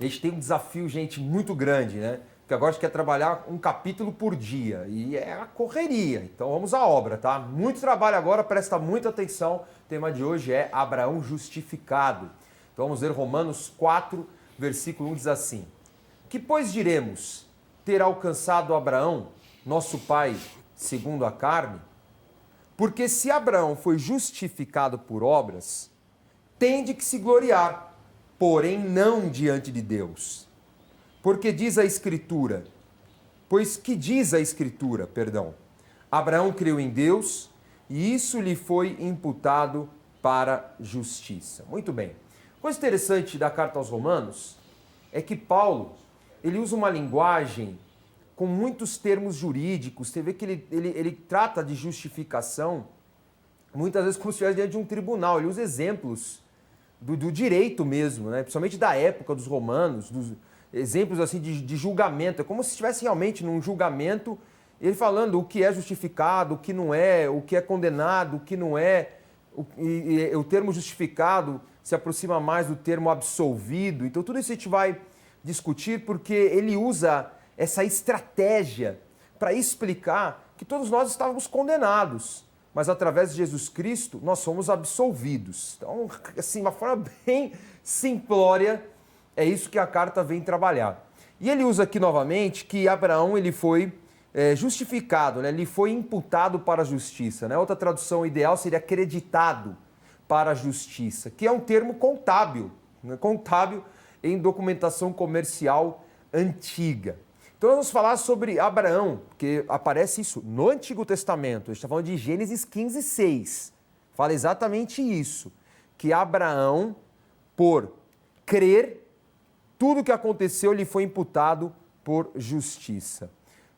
A gente tem um desafio, gente, muito grande, né? Porque agora a gente quer trabalhar um capítulo por dia e é a correria. Então vamos à obra, tá? Muito trabalho agora, presta muita atenção. O tema de hoje é Abraão justificado. Então vamos ver Romanos 4, versículo 1 diz assim: Que pois diremos? Ter alcançado Abraão, nosso pai, segundo a carne? Porque se Abraão foi justificado por obras, tem de que se gloriar, porém não diante de Deus. Porque diz a Escritura, Abraão creu em Deus e isso lhe foi imputado para justiça. Muito bem. Coisa interessante da carta aos Romanos é que Paulo, ele usa uma linguagem com muitos termos jurídicos. Você vê que ele trata de justificação muitas vezes como se estivesse diante de um tribunal. Ele usa exemplos do direito mesmo, né? Principalmente da época dos romanos, dos exemplos assim de julgamento. É como se estivesse realmente num julgamento, ele falando o que é justificado, o que não é, o que é condenado, o que não é. O termo justificado se aproxima mais do termo absolvido. Então tudo isso a gente vai discutir porque ele usa essa estratégia para explicar que todos nós estávamos condenados, mas através de Jesus Cristo nós somos absolvidos. Então, assim, uma forma bem simplória, é isso que a carta vem trabalhar. E ele usa aqui novamente que Abraão ele foi justificado, né? Ele foi imputado para a justiça. Né? Outra tradução ideal seria acreditado para a justiça, que é um termo contábil, né? Contábil em documentação comercial antiga. Então nós vamos falar sobre Abraão, porque aparece isso no Antigo Testamento. A gente está falando de Gênesis 15, 6. Fala exatamente isso, que Abraão, por crer, tudo o que aconteceu lhe foi imputado por justiça.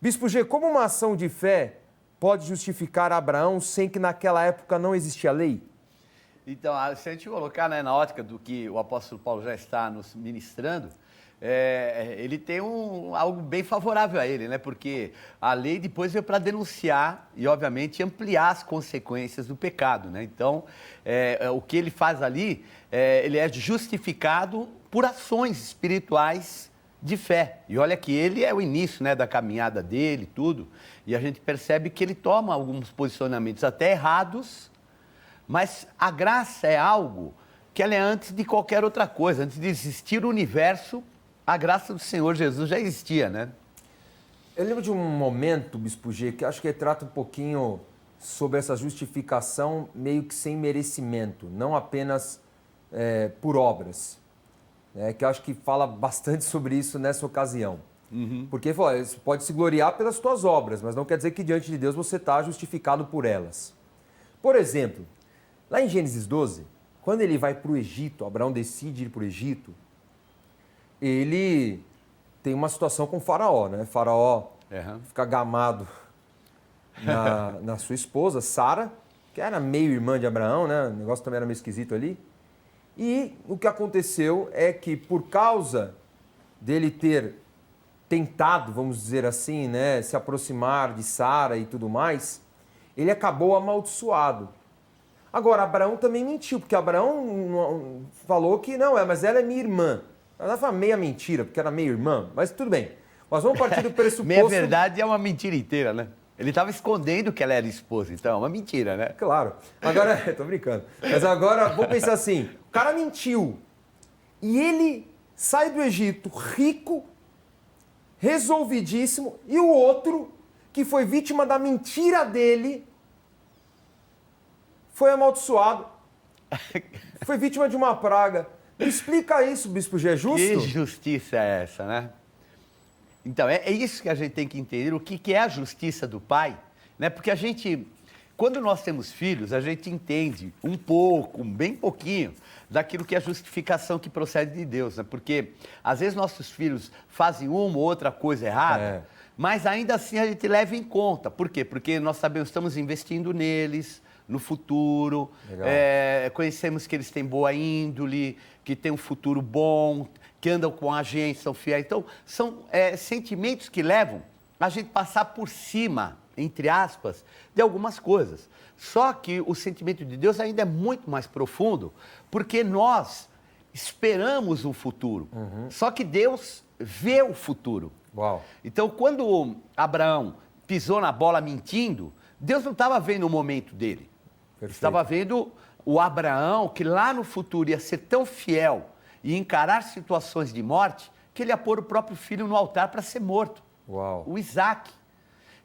Bispo G, como uma ação de fé pode justificar Abraão sem que naquela época não existia lei? Então, se a gente colocar, né, na ótica do que o apóstolo Paulo já está nos ministrando, ele tem algo bem favorável a ele, né? Porque a lei depois veio para denunciar e, obviamente, ampliar as consequências do pecado, né? Então, o que ele faz ali, ele é justificado por ações espirituais de fé. E olha que ele é o início, né, da caminhada dele, tudo, e a gente percebe que ele toma alguns posicionamentos até errados, mas a graça é algo que ela é antes de qualquer outra coisa. Antes de existir o universo, a graça do Senhor Jesus já existia, né? Eu lembro de um momento, Bispo G, que acho que trata um pouquinho sobre essa justificação meio que sem merecimento, não apenas por obras. Que eu acho que fala bastante sobre isso nessa ocasião. Porque ele falou, você pode se gloriar pelas tuas obras, mas não quer dizer que diante de Deus você está justificado por elas. Por exemplo, lá em Gênesis 12, quando ele vai para o Egito, Abraão decide ir para o Egito, ele tem uma situação com o faraó, né? Faraó fica gamado na sua esposa, Sara, que era meio irmã de Abraão, né? O negócio também era meio esquisito ali. E o que aconteceu é que por causa dele ter tentado, vamos dizer assim, né, se aproximar de Sara e tudo mais, ele acabou amaldiçoado. Agora, Abraão também mentiu, porque Abraão falou que não, mas ela é minha irmã. Ela foi meia mentira, porque era meia irmã, mas tudo bem. Nós vamos partir do pressuposto... Meia verdade é uma mentira inteira, né? Ele estava escondendo que ela era esposa, então é uma mentira, né? Claro. Agora, tô brincando. Mas agora, vamos pensar assim, o cara mentiu e ele sai do Egito rico, resolvidíssimo, e o outro, que foi vítima da mentira dele, foi amaldiçoado, foi vítima de uma praga. Me explica isso, Bispo G, é justo? Que justiça é essa, né? Então, é isso que a gente tem que entender, o que é a justiça do Pai, né? Porque a gente, quando nós temos filhos, a gente entende um pouco, bem pouquinho, daquilo que é a justificação que procede de Deus, né? Porque, às vezes, nossos filhos fazem uma ou outra coisa errada, mas ainda assim a gente leva em conta. Por quê? Porque nós sabemos, estamos investindo neles, no futuro, conhecemos que eles têm boa índole, que têm um futuro bom, que andam com a gente, são fiéis. Então, são sentimentos que levam a gente passar por cima, entre aspas, de algumas coisas. Só que o sentimento de Deus ainda é muito mais profundo, porque nós esperamos o futuro. Só que Deus vê o futuro. Uau. Então, quando Abraão pisou na bola mentindo, Deus não estava vendo o momento dele. Perfeito. Estava vendo o Abraão que lá no futuro ia ser tão fiel e encarar situações de morte que ele ia pôr o próprio filho no altar para ser morto. Uau. O Isaac.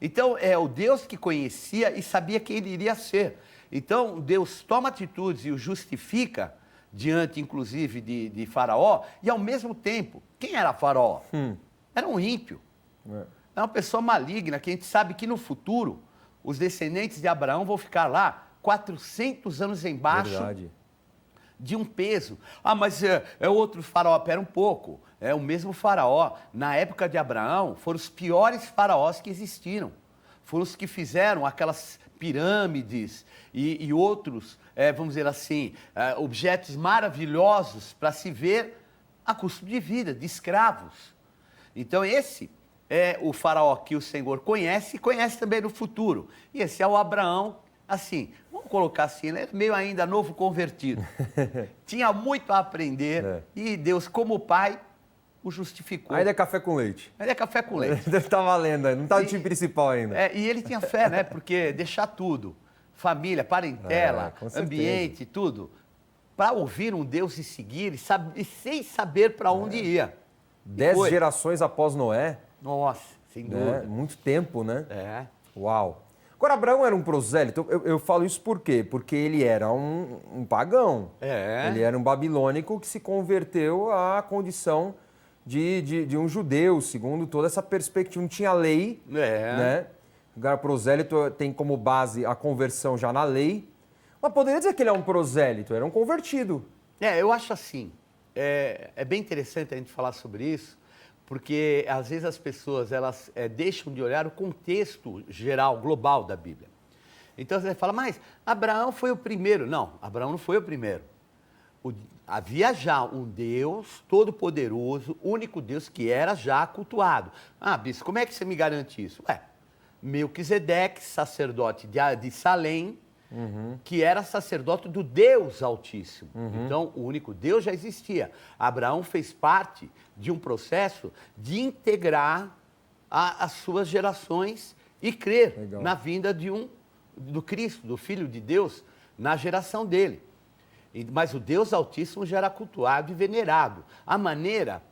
Então, é o Deus que conhecia e sabia quem ele iria ser. Então, Deus toma atitudes e o justifica diante, inclusive, de Faraó. E, ao mesmo tempo, quem era Faraó? Era um ímpio. Era uma pessoa maligna, que a gente sabe que no futuro os descendentes de Abraão vão ficar lá 400 anos embaixo Verdade. de um peso. Ah, mas é outro faraó. Pera um pouco. É o mesmo faraó. Na época de Abraão, foram os piores faraós que existiram. Foram os que fizeram aquelas pirâmides e outros, vamos dizer assim, objetos maravilhosos para se ver a custo de vida, de escravos. Então esse é o faraó que o Senhor conhece e conhece também no futuro. E esse é o Abraão, assim, vamos colocar assim, ele é meio ainda novo convertido. Tinha muito a aprender e Deus, como pai, o justificou. Ainda é café com leite. Ainda é café com leite. Tá valendo ainda, não tá no time principal ainda. E ele tinha fé, né? Porque deixar tudo, família, parentela, com certeza. ambiente, tudo, para ouvir um Deus e seguir, e sem saber para onde ia. 10 gerações após Noé. Nossa, sem dúvida. Né? Muito tempo, né? Uau. Agora, Abraão era um prosélito. Eu falo isso por quê? Porque ele era um pagão. Ele era um babilônico que se converteu à condição de um judeu, segundo toda essa perspectiva. Não tinha lei, né? O prosélito tem como base a conversão já na lei. Mas poderia dizer que ele é um prosélito, era um convertido. Eu acho assim. É bem interessante a gente falar sobre isso, porque às vezes as pessoas elas deixam de olhar o contexto geral, global da Bíblia. Então você fala, mas Abraão foi o primeiro. Não, Abraão não foi o primeiro. Havia já um Deus todo-poderoso, único Deus que era já cultuado. Ah, bispo, como é que você me garante isso? Melquisedeque, sacerdote de Salém, que era sacerdote do Deus Altíssimo. Então, o único Deus já existia. Abraão fez parte de um processo de integrar as suas gerações e crer na vinda do Cristo, do Filho de Deus, na geração dele. Mas o Deus Altíssimo já era cultuado e venerado. A maneira,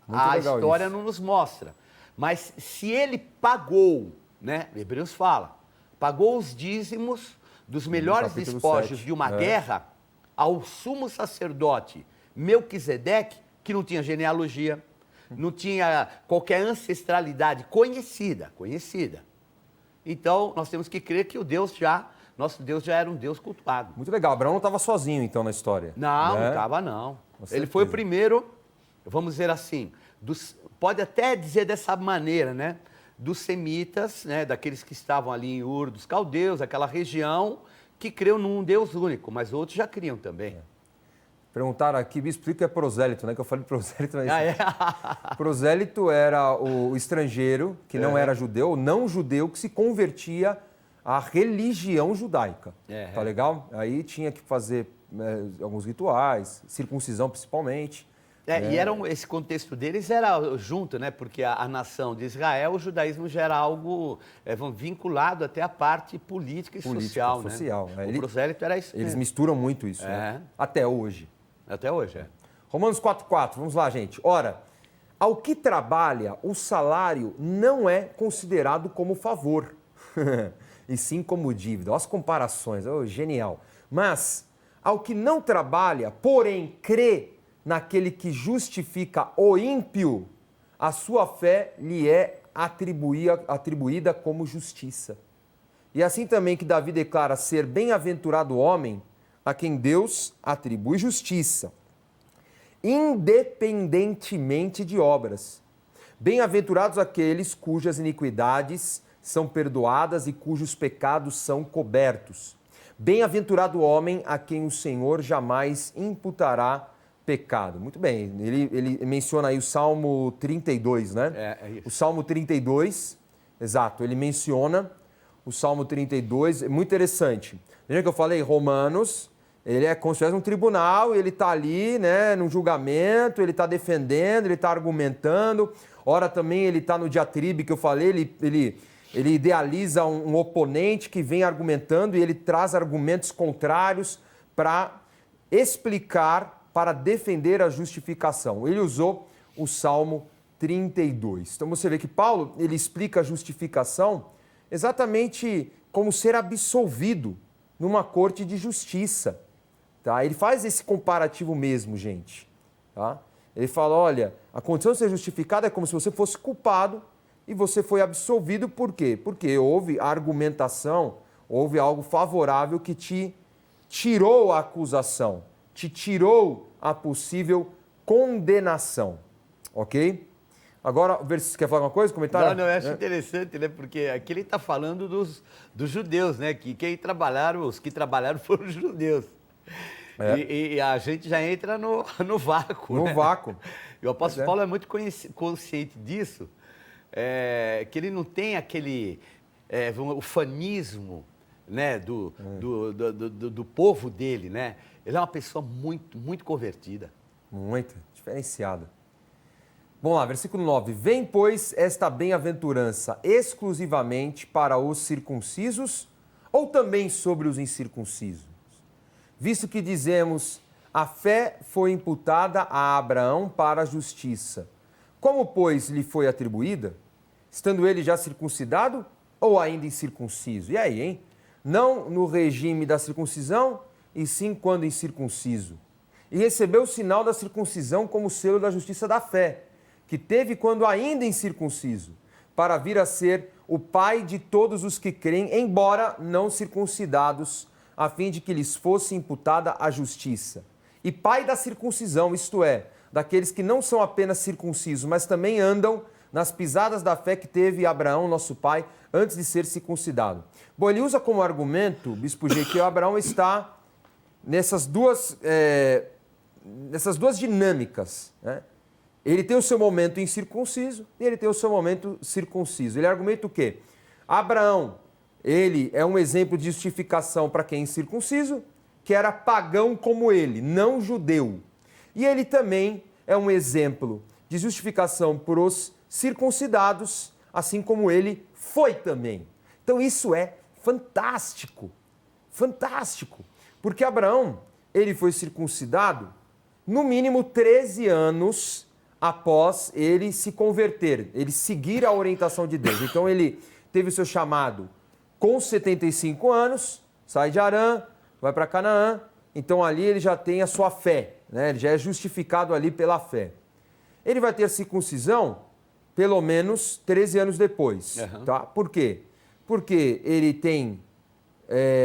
a história não nos mostra. Mas se ele pagou, né? Hebreus fala, pagou os dízimos dos melhores despojos de uma guerra ao sumo sacerdote Melquisedeque, que não tinha genealogia, não tinha qualquer ancestralidade conhecida. Então, nós temos que crer que nosso Deus já era um Deus cultuado. Muito legal. Abraão não estava sozinho, então, na história. Não, não estava, não. Ele foi o primeiro, vamos dizer assim, pode até dizer dessa maneira, né? Dos semitas, né? Daqueles que estavam ali em Ur, dos caldeus, aquela região que creu num Deus único, mas outros já criam também. Perguntaram aqui, me explica o que é prosélito, né? Que eu falei prosélito, mas... Prosélito era o estrangeiro, que não era judeu, o não judeu, que se convertia à religião judaica. Tá legal? Aí tinha que fazer alguns rituais, circuncisão principalmente. E esse contexto deles era junto, né? Porque a nação de Israel, o judaísmo já era algo vinculado até a parte política e social, né? O prosélito era isso. Eles misturam muito isso, né? Até hoje. Até hoje, Romanos 4,4, vamos lá, gente. Ora, ao que trabalha, o salário não é considerado como favor, e sim como dívida. Olha as comparações, genial. Mas, ao que não trabalha, porém crê naquele que justifica o ímpio, a sua fé lhe é atribuída como justiça. E assim também que Davi declara ser bem-aventurado o homem a quem Deus atribui justiça, independentemente de obras. Bem-aventurados aqueles cujas iniquidades são perdoadas e cujos pecados são cobertos. Bem-aventurado o homem a quem o Senhor jamais imputará pecado. Muito bem, ele menciona aí o Salmo 32, né? Isso. O Salmo 32, exato, ele menciona o Salmo 32, é muito interessante. Lembra que eu falei Romanos Ele é como se fosse um tribunal, ele está ali, né, num julgamento, ele está defendendo, ele está argumentando. Ora também ele está no diatribe que eu falei, ele idealiza um oponente que vem argumentando e ele traz argumentos contrários para explicar, para defender a justificação. Ele usou o Salmo 32. Então você vê que Paulo, ele explica a justificação exatamente como ser absolvido numa corte de justiça. Tá? Ele faz esse comparativo mesmo, gente. Tá? Ele fala, olha, a condição de ser justificado é como se você fosse culpado e você foi absolvido. Por quê? Porque houve argumentação, houve algo favorável que te tirou a acusação, te tirou a possível condenação. Ok? Agora, quer falar alguma coisa? Comentário? Não, eu acho interessante, né? Porque aqui ele está falando dos judeus, né? Que os que trabalharam foram os judeus. E a gente já entra no vácuo. No né? vácuo. E o apóstolo Paulo é muito consciente disso, que ele não tem aquele ufanismo, né? do povo dele, né? Ele é uma pessoa muito, muito convertida. Muito diferenciada. Vamos lá, versículo 9. Vem, pois, esta bem-aventurança exclusivamente para os circuncisos ou também sobre os incircuncisos? Visto que dizemos, a fé foi imputada a Abraão para a justiça. Como, pois, lhe foi atribuída? Estando ele já circuncidado ou ainda incircunciso? E aí, hein? Não no regime da circuncisão, e sim quando incircunciso. E recebeu o sinal da circuncisão como selo da justiça da fé, que teve quando ainda incircunciso, para vir a ser o pai de todos os que creem, embora não circuncidados, a fim de que lhes fosse imputada a justiça. E pai da circuncisão, isto é, daqueles que não são apenas circuncisos, mas também andam nas pisadas da fé que teve Abraão, nosso pai, antes de ser circuncidado. Bom, ele usa como argumento, Bispo G, que Abraão está nessas duas dinâmicas, né? Ele tem o seu momento incircunciso e ele tem o seu momento circunciso. Ele argumenta o quê? Abraão, ele é um exemplo de justificação para quem é incircunciso, que era pagão como ele, não judeu. E ele também é um exemplo de justificação para os circuncidados, assim como ele foi também. Então isso é fantástico, fantástico. Porque Abraão, ele foi circuncidado no mínimo 13 anos após ele se converter, ele seguir a orientação de Deus. Então ele teve o seu chamado com 75 anos, sai de Harã, vai para Canaã, então ali ele já tem a sua fé, né? Ele já é justificado ali pela fé. Ele vai ter circuncisão pelo menos 13 anos depois. Tá? Por quê? Porque ele tem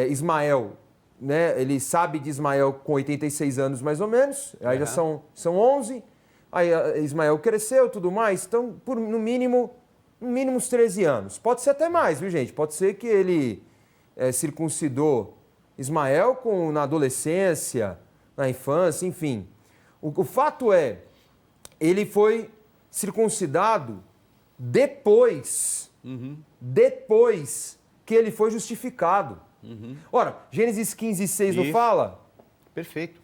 Ismael, né? Ele sabe de Ismael com 86 anos mais ou menos, aí já são 11. Aí Ismael cresceu e tudo mais, então no mínimo uns 13 anos. Pode ser até mais, viu, gente? Pode ser que ele circuncidou Ismael na adolescência, na infância, enfim. O fato é, ele foi circuncidado depois que ele foi justificado. Ora, Gênesis 15:6 não fala? Perfeito.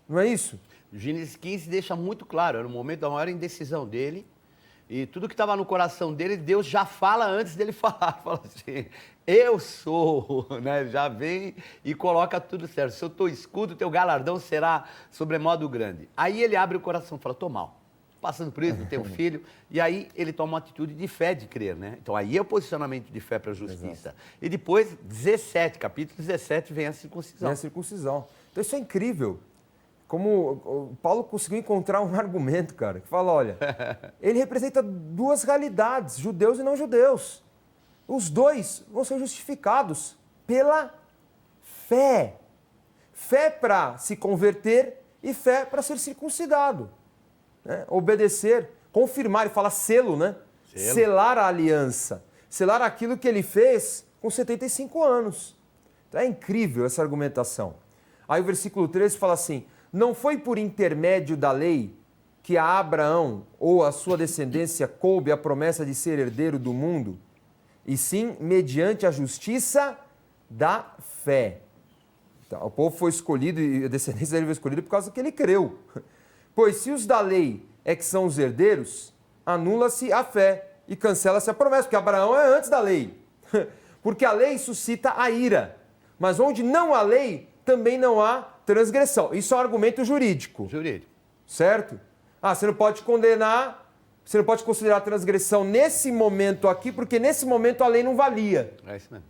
Não é isso? Gênesis 15 deixa muito claro, era o momento da maior indecisão dele, e tudo que estava no coração dele, Deus já fala antes dele falar, fala assim, eu sou, né? Já vem e coloca tudo certo, se eu estou escudo, teu galardão será sobremodo grande. Aí ele abre o coração e fala, estou mal, passando por isso, não tenho filho, e aí ele toma uma atitude de fé, de crer, né? Então aí é o posicionamento de fé para a justiça. Exato. E depois, capítulo 17, vem a circuncisão. Vem a circuncisão. Então isso é incrível. Como o Paulo conseguiu encontrar um argumento, cara, que fala, olha, ele representa duas realidades, judeus e não judeus. Os dois vão ser justificados pela fé. Fé para se converter e fé para ser circuncidado. Né? Obedecer, confirmar, ele fala selo, né? Selo. Selar a aliança. Selar aquilo que ele fez com 75 anos. Então é incrível essa argumentação. Aí o versículo 13 fala assim, não foi por intermédio da lei que a Abraão ou a sua descendência coube a promessa de ser herdeiro do mundo, e sim mediante a justiça da fé. Então, o povo foi escolhido e a descendência dele foi escolhida por causa que ele creu. Pois se os da lei é que são os herdeiros, anula-se a fé e cancela-se a promessa, porque Abraão é antes da lei. Porque a lei suscita a ira, mas onde não há lei, também não há transgressão. Isso é um argumento jurídico. Jurídico. Certo? Você não pode condenar, você não pode considerar transgressão nesse momento aqui, porque nesse momento a lei não valia. É isso mesmo.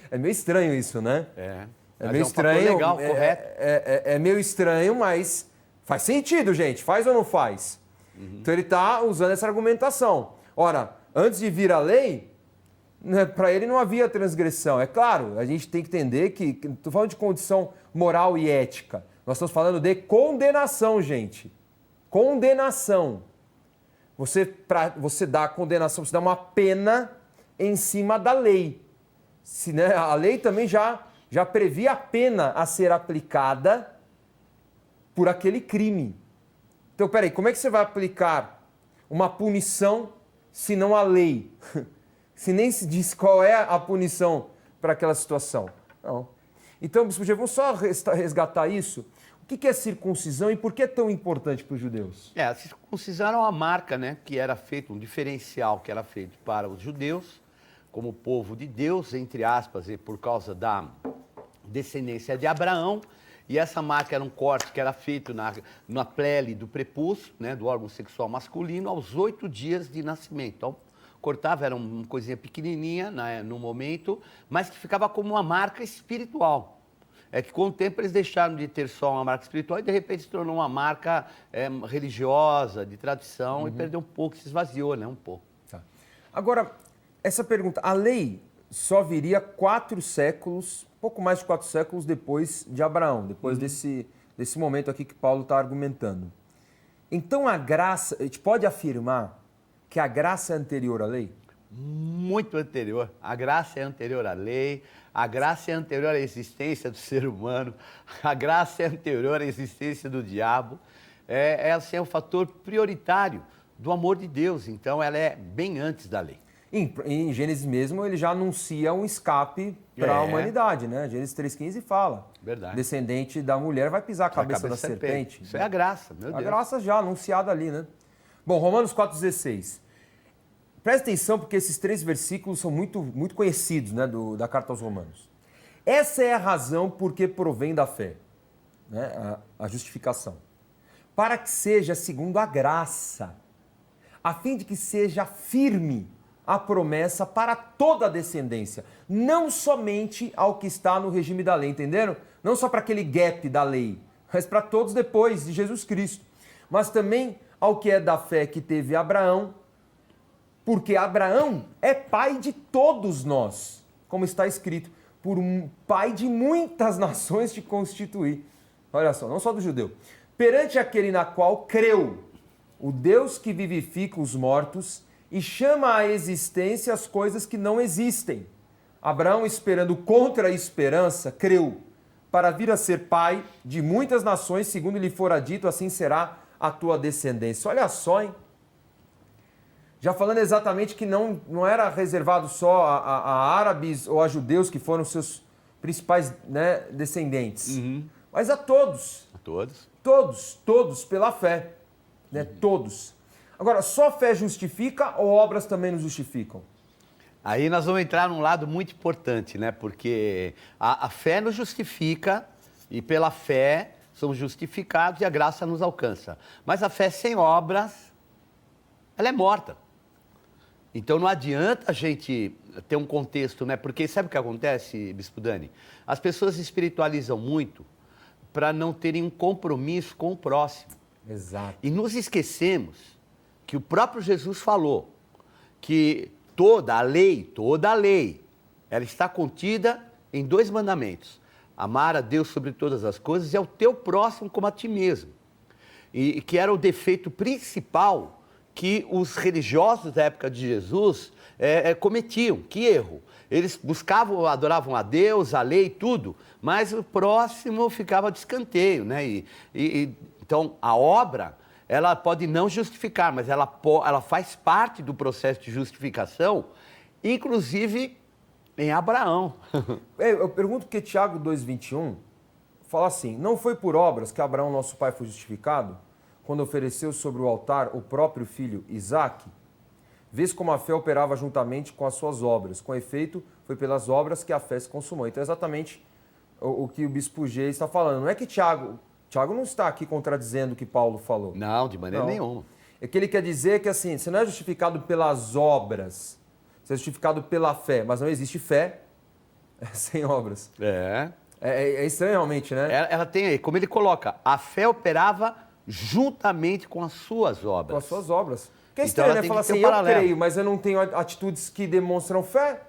É meio estranho isso, né? É. É Mas meio um fator estranho. legal, correto. É meio estranho, mas faz sentido, gente. Faz ou não faz? Então ele está usando essa argumentação. Ora, antes de vir a lei, né, para ele não havia transgressão. É claro, a gente tem que entender que estou falando de condição moral e ética. Nós estamos falando de condenação, gente. Condenação. Para você dar condenação, você dá uma pena em cima da lei. Né, a lei também já previa a pena a ser aplicada por aquele crime. Então, peraí, como é que você vai aplicar uma punição se não a lei? Se nem se diz qual é a punição para aquela situação. Não. Então, Bispo G, vamos só resgatar isso. O que é circuncisão e por que é tão importante para os judeus? A circuncisão era uma marca, né, que era feito, um diferencial que era feito para os judeus, como povo de Deus, entre aspas, e por causa da descendência de Abraão. E essa marca era um corte que era feito na pele do prepúcio, né, do órgão sexual masculino, aos 8 dias de nascimento. Então, cortava, era uma coisinha pequenininha, né, no momento, mas que ficava como uma marca espiritual. É que com o tempo eles deixaram de ter só uma marca espiritual e de repente se tornou uma marca religiosa, de tradição, e perdeu um pouco, se esvaziou, né, um pouco. Tá. Agora, essa pergunta, a lei só viria 4 séculos, pouco mais de 4 séculos depois de Abraão, depois desse momento aqui que Paulo está argumentando. Então a graça, a gente pode afirmar que a graça é anterior à lei? Muito anterior. A graça é anterior à lei, a graça é anterior à existência do ser humano, a graça é anterior à existência do diabo. Esse é um fator prioritário do amor de Deus, então ela é bem antes da lei. Em Gênesis mesmo, ele já anuncia um escape para a humanidade, né? Gênesis 3,15 fala. Verdade. Descendente da mulher vai pisar a cabeça da serpente. Isso é a graça, meu Deus. A graça já anunciada ali, né? Bom, Romanos 4,16. Presta atenção porque esses 3 versículos são muito, muito conhecidos, né, da carta aos Romanos. Essa é a razão por que provém da fé, né, a justificação. Para que seja segundo a graça, a fim de que seja firme a promessa para toda a descendência, não somente ao que está no regime da lei, entenderam? Não só para aquele gap da lei, mas para todos depois de Jesus Cristo. Mas também ao que é da fé que teve Abraão, porque Abraão é pai de todos nós, como está escrito, por um pai de muitas nações te constituir. Olha só, não só do judeu. Perante aquele na qual creu, o Deus que vivifica os mortos e chama à existência as coisas que não existem. Abraão, esperando contra a esperança, creu, para vir a ser pai de muitas nações, segundo lhe fora dito, assim será a tua descendência. Olha só, hein? Já falando exatamente que não era reservado só a árabes ou a judeus, que foram seus principais, né, descendentes, mas a todos. A todos. Todos pela fé, né? Todos. Agora, só fé justifica ou obras também nos justificam? Aí nós vamos entrar num lado muito importante, né? Porque a fé nos justifica e pela fé somos justificados e a graça nos alcança. Mas a fé sem obras, ela é morta. Então não adianta a gente ter um contexto, né? Porque sabe o que acontece, Bispo Dani? As pessoas espiritualizam muito para não terem um compromisso com o próximo. Exato. E nos esquecemos que o próprio Jesus falou que toda a lei, ela está contida em 2 mandamentos. Amar a Deus sobre todas as coisas e ao teu próximo como a ti mesmo. E que era o defeito principal que os religiosos da época de Jesus cometiam. Que erro? Eles buscavam, adoravam a Deus, a lei e tudo, mas o próximo ficava de escanteio, né? Então, a obra, ela pode não justificar, mas ela faz parte do processo de justificação, inclusive em Abraão. Eu pergunto porque Tiago 2,21 fala assim: não foi por obras que Abraão, nosso pai, foi justificado, quando ofereceu sobre o altar o próprio filho Isaque? Vês como a fé operava juntamente com as suas obras. Com efeito, foi pelas obras que a fé se consumou. Então é exatamente o que o bispo G está falando. Não é que Tiago não está aqui contradizendo o que Paulo falou. Não, de maneira nenhuma. É que ele quer dizer que assim, você não é justificado pelas obras, você é justificado pela fé, mas não existe fé sem obras. É estranho realmente, né? Ela tem aí, como ele coloca, a fé operava juntamente com as suas obras. Com as suas obras. Porque é Então, estranho, ela né? tem Falar que ter assim, um eu paralelo. creio, mas eu não tenho atitudes que demonstram fé.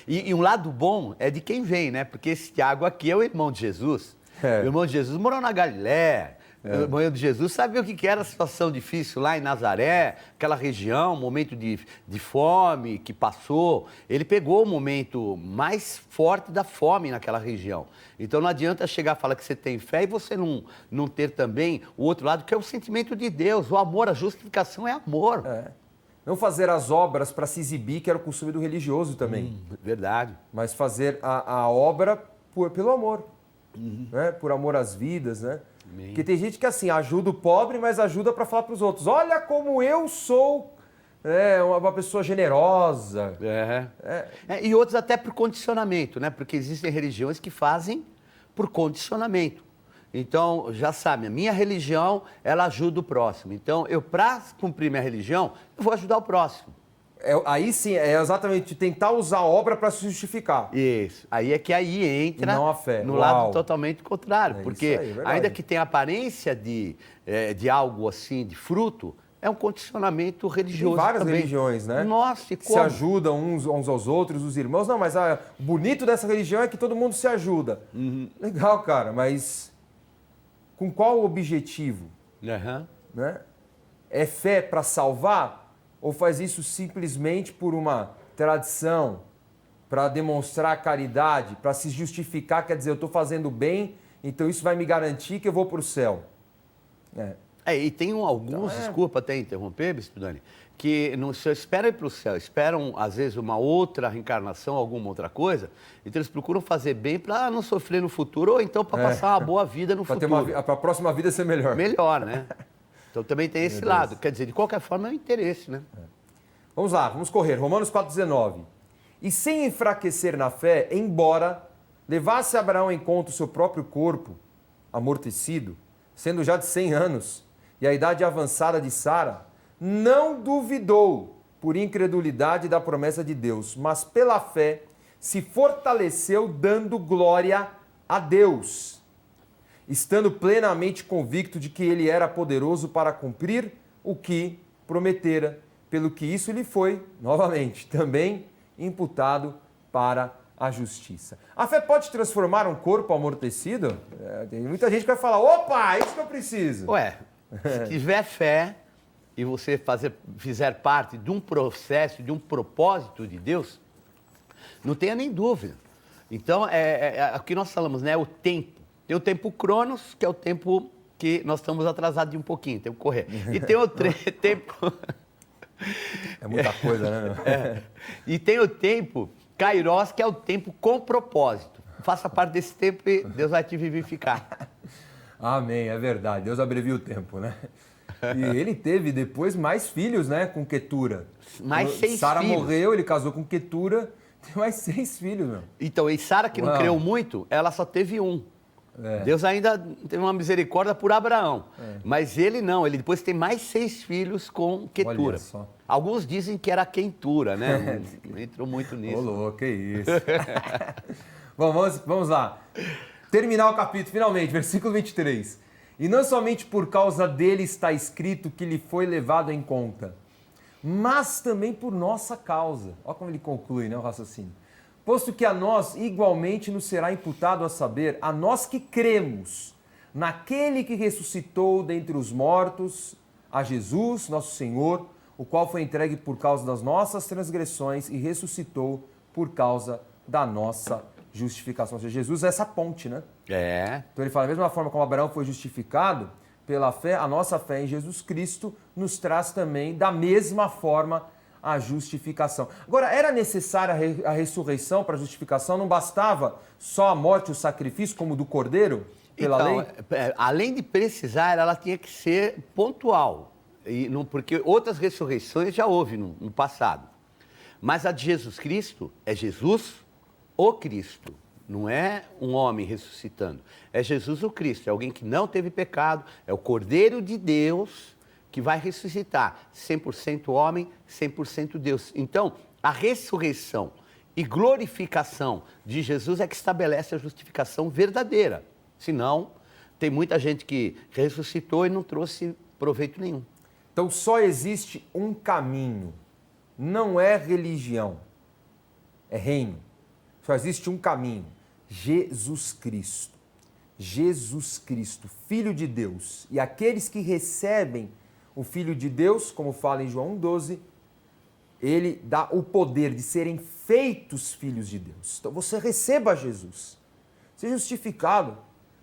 E um lado bom é de quem vem, né? Porque esse Tiago aqui é o irmão de Jesus. É. O irmão de Jesus morou na Galiléia. O irmão de Jesus sabia o que era a situação difícil lá em Nazaré, aquela região, momento de fome que passou. Ele pegou o momento mais forte da fome naquela região. Então não adianta chegar e falar que você tem fé e você não ter também o outro lado, que é o sentimento de Deus, o amor, a justificação é amor. Não fazer as obras para se exibir, que era o costume do religioso também. Verdade. Mas fazer a obra pelo amor. Né? Por amor às vidas, né? Amém. Porque tem gente que assim, ajuda o pobre, mas ajuda para falar para os outros. Olha como eu sou uma pessoa generosa. E outros até por condicionamento, né? Porque existem religiões que fazem por condicionamento. Então, já sabe, a minha religião, ela ajuda o próximo. Então, para cumprir minha religião, eu vou ajudar o próximo. Aí sim, é exatamente tentar usar a obra para se justificar. Isso. Aí é que entra E não a fé. no Uau. lado totalmente contrário. É porque isso aí, verdade. ainda que tenha aparência de algo assim, de fruto, é um condicionamento religioso Tem várias também. religiões, né? Nossa, e Se como? ajudam uns aos outros, os irmãos. Não, mas o bonito dessa religião é que todo mundo se ajuda. Legal, cara, mas com qual objetivo? Né? É fé para salvar? Ou faz isso simplesmente por uma tradição, para demonstrar caridade, para se justificar, quer dizer, eu estou fazendo bem, então isso vai me garantir que eu vou para o céu? E tem alguns, desculpa até interromper, Bispo Dani, que não só esperam ir para o céu, esperam, às vezes, uma outra reencarnação, alguma outra coisa, então eles procuram fazer bem para não sofrer no futuro, ou então para passar uma boa vida no futuro. Para a próxima vida ser melhor. Melhor, né? Então também tem esse lado. Quer dizer, de qualquer forma é um interesse, né? Vamos lá, vamos correr. Romanos 4,19. E sem enfraquecer na fé, embora levasse Abraão em conta o seu próprio corpo, amortecido, sendo já de 100 anos, e a idade avançada de Sara, não duvidou por incredulidade da promessa de Deus, mas pela fé se fortaleceu dando glória a Deus, estando plenamente convicto de que ele era poderoso para cumprir o que prometera, pelo que isso lhe foi, novamente, também imputado para a justiça. A fé pode transformar um corpo amortecido? Tem muita gente que vai falar, opa, é isso que eu preciso. Se tiver fé e você fizer parte de um processo, de um propósito de Deus, não tenha nem dúvida. Então, o que nós falamos, né? O tempo. Tem o tempo Cronos, que é o tempo que nós estamos atrasados de um pouquinho, tem que correr. E tem o tempo... É muita coisa, né? E tem o tempo Kairos, que é o tempo com propósito. Faça parte desse tempo e Deus vai te vivificar. Amém, é verdade. Deus abrevia o tempo, né? E ele teve depois mais filhos, né? Com Quetura. Mais 6 filhos. Sara morreu, ele casou com Quetura, tem mais 6 filhos, meu. Então, e Sara, que não creu muito, ela só teve um. Deus ainda teve uma misericórdia por Abraão. Mas ele não, ele depois tem mais 6 filhos com Quetura. Olha só. Alguns dizem que era Quentura, né? Não entrou muito nisso. Ô, louco, que isso. Bom, vamos lá. Terminar o capítulo, finalmente, versículo 23. E não somente por causa dele está escrito que lhe foi levado em conta, mas também por nossa causa. Olha como ele conclui, né, o raciocínio. Posto que a nós igualmente nos será imputado a saber, a nós que cremos naquele que ressuscitou dentre os mortos, a Jesus, nosso Senhor, o qual foi entregue por causa das nossas transgressões e ressuscitou por causa da nossa justificação. Ou seja, Jesus é essa ponte, né? Então ele fala, da mesma forma como Abraão foi justificado pela fé, a nossa fé em Jesus Cristo nos traz também, da mesma forma, a justificação. Agora, era necessária a ressurreição para a justificação? Não bastava só a morte e o sacrifício, como do cordeiro, pela lei? Além de precisar, ela tinha que ser pontual, porque outras ressurreições já houve no passado. Mas a de Jesus Cristo é Jesus, o Cristo. Não é um homem ressuscitando, é Jesus o Cristo, é alguém que não teve pecado, é o Cordeiro de Deus que vai ressuscitar, 100% homem, 100% Deus. Então, a ressurreição e glorificação de Jesus é que estabelece a justificação verdadeira. Senão, tem muita gente que ressuscitou e não trouxe proveito nenhum. Então, só existe um caminho, não é religião, é reino. Só existe um caminho. Jesus Cristo. Jesus Cristo, Filho de Deus. E aqueles que recebem o Filho de Deus, como fala em João 1,12, ele dá o poder de serem feitos filhos de Deus. Então você receba Jesus. Seja justificado.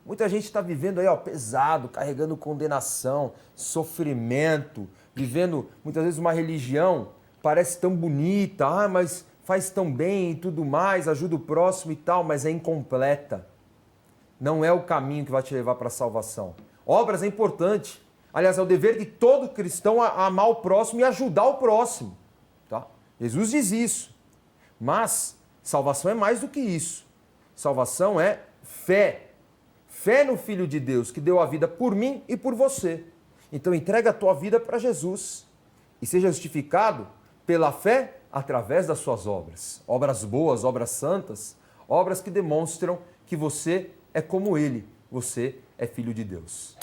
Muita gente está vivendo aí, pesado, carregando condenação, sofrimento, vivendo muitas vezes uma religião, parece tão bonita, mas faz tão bem e tudo mais, ajuda o próximo e tal, mas é incompleta. Não é o caminho que vai te levar para a salvação. Obras é importante. Aliás, é o dever de todo cristão amar o próximo e ajudar o próximo. Tá? Jesus diz isso. Mas salvação é mais do que isso. Salvação é fé. Fé no Filho de Deus, que deu a vida por mim e por você. Então entrega a tua vida para Jesus e seja justificado pela fé através das suas obras. Obras boas, obras santas, obras que demonstram que você é como Ele, você é filho de Deus.